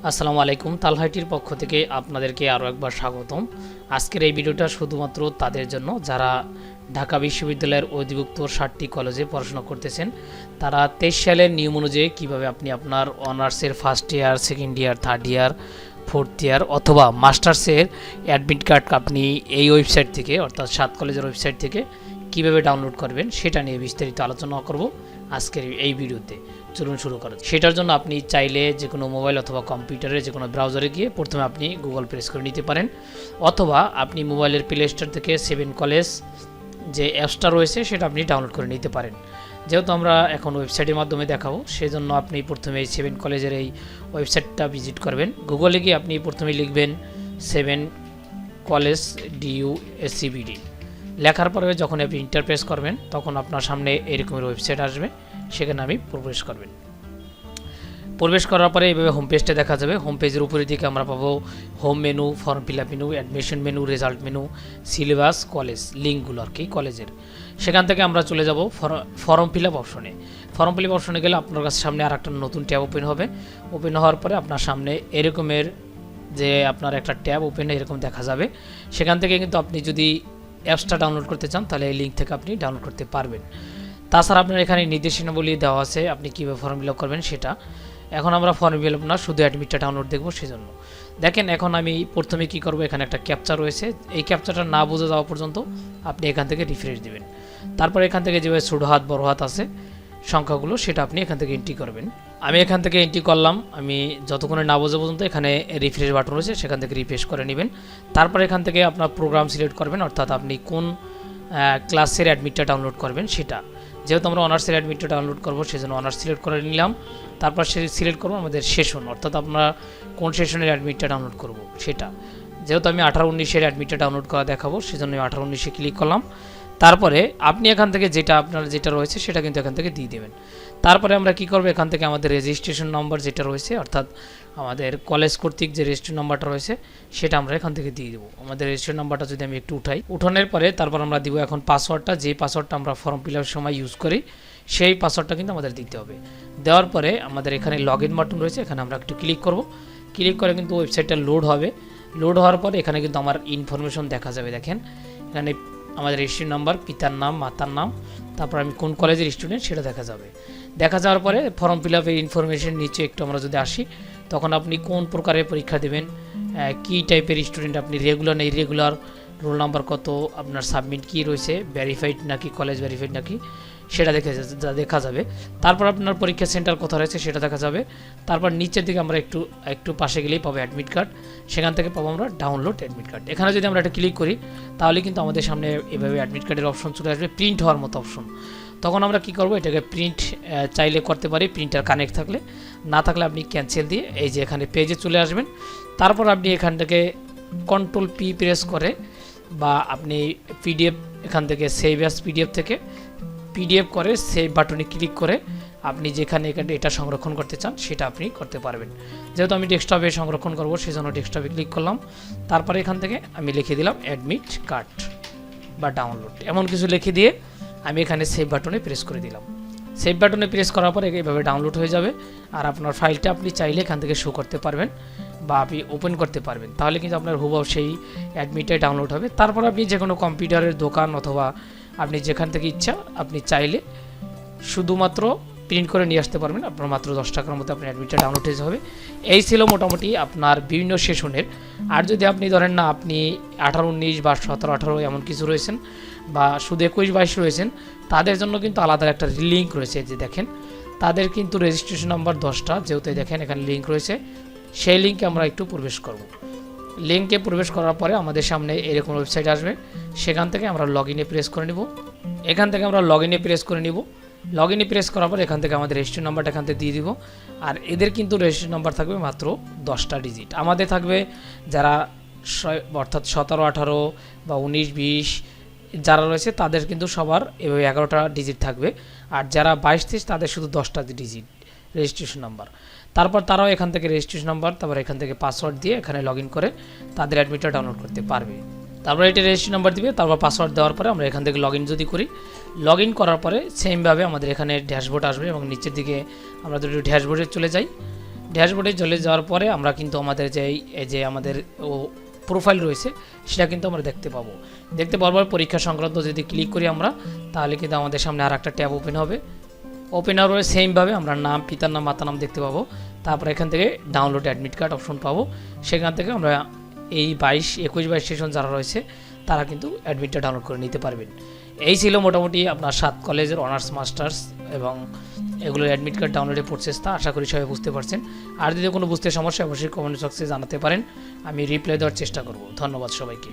আসসালামু আলাইকুম। তালহা আইটির পক্ষ থেকে আপনাদেরকে আরও একবার স্বাগতম। আজকের এই ভিডিওটা শুধুমাত্র তাদের জন্য যারা ঢাকা বিশ্ববিদ্যালয়ের অধিভুক্ত 7টি কলেজে পড়াশোনা করতেছেন। তারা 23 সালের নিয়ম অনুযায়ী কীভাবে আপনি আপনার অনার্সের first year, second year, third year, fourth year অথবা মাস্টার্সের অ্যাডমিট কার্ড আপনি এই ওয়েবসাইট থেকে অর্থাৎ 7 কলেজের ওয়েবসাইট থেকে কীভাবে ডাউনলোড করবেন সেটা নিয়ে বিস্তারিত আলোচনা করব আজকের এই ভিডিওতে। চলুন শুরু করা। সেটার জন্য আপনি চাইলে যে কোনো মোবাইল অথবা কম্পিউটারে যে কোনো ব্রাউজারে গিয়ে প্রথমে আপনি গুগল প্রেস করে নিতে পারেন, অথবা আপনি মোবাইলের প্লে স্টোর থেকে 7 কলেজ যে অ্যাপসটা রয়েছে সেটা আপনি ডাউনলোড করে নিতে পারেন। যেহেতু আমরা এখন ওয়েবসাইটের মাধ্যমে দেখাবো, সেজন্য আপনি প্রথমে এই 7 কলেজের এই ওয়েবসাইটটা ভিজিট করবেন। গুগলে গিয়ে আপনি প্রথমে লিখবেন 7 কলেজ DUSCBD। লেখার পরে যখন আপনি ইন্টারপ্রেস করবেন তখন আপনার সামনে এরকমের ওয়েবসাইট আসবে, সেখানে আপনি প্রবেশ করবেন। প্রবেশ করার পরে এইভাবে হোম পেজটা দেখা যাবে। হোম পেজের উপরের দিকে আমরা পাবো home menu, form fill up menu, admission menu, result menu, syllabus, college লিঙ্কগুলো আর কি কলেজের। সেখান থেকে আমরা চলে যাব ফর্ম ফিল আপ অপশনে। ফর্ম ফিল আপ অপশনে গেলে আপনার কাছে সামনে আর একটা নতুন ট্যাব ওপেন হবে। ওপেন হওয়ার পরে আপনার সামনে এরকমের যে আপনার একটা ট্যাব ওপেন এরকম দেখা যাবে। সেখান থেকে কিন্তু আপনি যদি অ্যাপসটা ডাউনলোড করতে চান তাহলে এই লিঙ্ক থেকে আপনি ডাউনলোড করতে পারবেন। তাছাড়া আপনার এখানে নির্দেশনাবলী দেওয়া আছে আপনি কীভাবে ফর্ম ফিল আপ করবেন সেটা। এখন আমরা ফর্ম ফিল আপ না, শুধু অ্যাডমিটটা ডাউনলোড দেখবো, সেজন্য দেখেন এখন আমি প্রথমে কি করব, এখানে একটা ক্যাপচা রয়েছে। এই ক্যাপচাটা না বোঝা যাওয়া পর্যন্ত আপনি এখান থেকে রিফ্রেশ দিবেন। তারপর এখান থেকে যেভাবে ছোটো হাত বড় হাত আছে সংখ্যাগুলো সেটা আপনি এখান থেকে এন্ট্রি করবেন। আমি এখান থেকে এন্ট্রি করলাম। আমি যতক্ষণে না বোঝা পর্যন্ত এখানে রিফ্রেশ বাটন রয়েছে, সেখান থেকে রিফ্রেশ করে নেবেন। তারপর এখান থেকে আপনার প্রোগ্রাম সিলেক্ট করবেন, অর্থাৎ আপনি কোন ক্লাসের অ্যাডমিটটা ডাউনলোড করবেন সেটা। যেহেতু আমরা অনার্সের অ্যাডমিটটা ডাউনলোড করবো সেজন্য অনার্স সিলেক্ট করে নিলাম। তারপর সিলেক্ট করবো আমাদের সেশন, অর্থাৎ আমরা কোন সেশনের অ্যাডমিটটা ডাউনলোড করব সেটা। যেহেতু আমি 18-19-এর অ্যাডমিটটা ডাউনলোড করা দেখাবো সেজন্য 18-19-এ ক্লিক করলাম। তারপরে আপনি এখান থেকে আপনার যেটা রয়েছে সেটা কিন্তু এখান থেকে দিয়ে দেবেন। তারপরে আমরা কি করব, এখান থেকে আমাদের রেজিস্ট্রেশন নাম্বার যেটা রয়েছে, অর্থাৎ আমাদের কলেজ কর্তৃক যে রেজিস্ট্রেশন নাম্বারটা রয়েছে সেটা আমরা এখান থেকে দিয়ে দেবো। আমাদের রেজিস্ট্রেশন নাম্বারটা যদি আমি একটু উঠানোর পরে তারপর আমরা দিব এখন পাসওয়ার্ডটা, যে পাসওয়ার্ডটা আমরা ফর্ম ফিল আপের সময় ইউজ করি সেই পাসওয়ার্ডটা কিন্তু আমাদের দিতে হবে। দেওয়ার পরে আমাদের এখানে লগ ইন বাটন রয়েছে, এখানে আমরা একটু ক্লিক করব। ক্লিক করে কিন্তু ওয়েবসাইটটা লোড হবে। লোড হওয়ার পরে এখানে কিন্তু আমার ইনফরমেশন দেখা যাবে। দেখেন এখানে আমাদের রেজিস্ট্রেশন নাম্বার, পিতার নাম, মাতার নাম, তারপর আমি কোন কলেজের স্টুডেন্ট সেটা দেখা যাবে। দেখা যাওয়ার পরে ফর্ম ফিল আপের ইনফরমেশন নিচে একটু আমরা যদি আসি, তখন আপনি কোন প্রকারের পরীক্ষা দেবেন, কী টাইপের স্টুডেন্ট আপনি, রেগুলার না ইরেগুলার, রোল নাম্বার কত, আপনার সাবমিট কী রয়েছে, ভেরিফাইড নাকি কলেজ ভেরিফাইড নাকি সেটা দেখা যাবে। তারপর আপনার পরীক্ষা সেন্টার কোথায় রয়েছে সেটা দেখা যাবে। তারপর নিচের দিকে আমরা একটু পাশে গেলেই পাবো অ্যাডমিট কার্ড, সেখান থেকে পাবো আমরা ডাউনলোড অ্যাডমিট কার্ড। এখানে যদি আমরা একটা ক্লিক করি তাহলে কিন্তু আমাদের সামনে এভাবে অ্যাডমিট কার্ডের অপশন চলে আসবে, প্রিন্ট হওয়ার মতো অপশন। তখন আমরা কি করব, এটাকে প্রিন্ট চাইলে করতে পারি, প্রিন্টার কানেক্ট থাকলে, না থাকলে আপনি ক্যান্সেল দিয়ে এই যে এখানে পেজে চলে আসবেন। তারপর আপনি এখান থেকে Ctrl+P প্রেস করে বা আপনি পিডিএফ এখান থেকে সেভ অ্যাজ পিডিএফ থেকে পিডিএফ করে সেভ বাটনে ক্লিক করে আপনি যেখানে এটা সংরক্ষণ করতে চান সেটা আপনি করতে পারবেন। যেহেতু আমি ডেস্কটপে সংরক্ষণ করব সেজন্য ডেস্কটপে ক্লিক করলাম। তারপরে এখান থেকে আমি লিখে দিলাম অ্যাডমিট কার্ড বা ডাউনলোড, এমন কিছু লিখে দিয়ে আমি এখানে সেভ বাটনে প্রেস করে দিলাম। সেভ বাটনে প্রেস করার পরে এইভাবে ডাউনলোড হয়ে যাবে। আর আপনার ফাইলটা আপনি চাইলে এখান থেকে শো করতে পারবেন বা আপনি ওপেন করতে পারবেন, তাহলে কিন্তু আপনার হুবহু সেই অ্যাডমিটটাই ডাউনলোড হবে। তারপর আপনি যে কোনো কম্পিউটারের দোকান অথবা আপনি যেখান থেকে ইচ্ছা আপনি চাইলে শুধুমাত্র প্রিন্ট করে নিয়ে আসতে পারবেন। আপনার মাত্র 10 টাকার মতো আপনার অ্যাডমিটটা ডাউনলোড হয়ে যাবে। এই ছিল মোটামুটি আপনার বিভিন্ন সেশনের। আর যদি আপনি ধরেন না আপনি 18-19 বা 17-18 এমন কিছু রয়েছেন বা শুধু 21-22 রয়েছেন, তাদের জন্য কিন্তু আলাদা একটা লিঙ্ক রয়েছে। যে দেখেন তাদের কিন্তু রেজিস্ট্রেশন নাম্বার 10টা, যেহেতু দেখেন এখানে লিঙ্ক রয়েছে, সেই লিঙ্কে আমরা একটু প্রবেশ করব। লিঙ্কে প্রবেশ করার পরে আমাদের সামনে এরকম ওয়েবসাইট আসবে, সেখান থেকে আমরা লগ ইনে প্রেস করে নিব। এখান থেকে আমরা লগ ইনে প্রেস করে নিব। লগ ইনে প্রেস করার পর এখান থেকে আমাদের রেজিস্ট্রেশন নাম্বারটা এখান থেকে দিয়ে দিব। আর এদের কিন্তু রেজিস্ট্রেশন নাম্বার থাকবে মাত্র 10টা ডিজিট। আমাদের থাকবে যারা অর্থাৎ 17-18 বা 19-20 যারা রয়েছে তাদের কিন্তু সবার এভাবে 11টা ডিজিট থাকবে। আর যারা 22-23 তাদের শুধু 10টা ডিজিট রেজিস্ট্রেশন নাম্বার। তারপর তারাও এখান থেকে রেজিস্ট্রেশন নাম্বার, তারপর এখান থেকে পাসওয়ার্ড দিয়ে এখানে লগ ইন করে তাদের অ্যাডমিটটা ডাউনলোড করতে পারবে। তারপর এটা রেজিস্ট্রেশন নাম্বার দিবে, তারপর পাসওয়ার্ড দেওয়ার পরে আমরা এখান থেকে লগ ইন যদি করি, লগ ইন করার পরে সেমভাবে আমাদের এখানে ড্যাশবোর্ড আসবে এবং নিচের দিকে আমরা যদি ড্যাশবোর্ডে চলে যাই ড্যাশবোর্ডে চলে যাওয়ার পরে আমরা কিন্তু আমাদের যে আমাদের প্রোফাইল রয়েছে সেটা কিন্তু আমরা দেখতে পাবো। দেখতে পারবার পরীক্ষা সংক্রান্ত যদি ক্লিক করি আমরা, তাহলে কিন্তু আমাদের সামনে আর একটা ট্যাব ওপেন হবে। ওপেন হওয়ার সেমভাবে আমরা নাম, পিতার নাম, মাতার নাম দেখতে পাবো। তারপর এখান থেকে ডাউনলোড অ্যাডমিট কার্ড অপশন পাবো। সেখান থেকে আমরা এই 21-22 সেশন যারা রয়েছে তারা কিন্তু অ্যাডমিটটা ডাউনলোড করে নিতে পারবেন। এই ছিল মোটামুটি আপনার 7 কলেজের অনার্স মাস্টার্স এবং এগুলোর অ্যাডমিট কার্ড ডাউনলোডের প্রসেসটা। আশা করি সবাই বুঝতে পারছেন। আর যদি কোনো বুঝতে সমস্যা অবশ্যই কমেন্ট বক্সে জানাতে পারেন, আমি রিপ্লাই দেওয়ার চেষ্টা করব। ধন্যবাদ সবাইকে।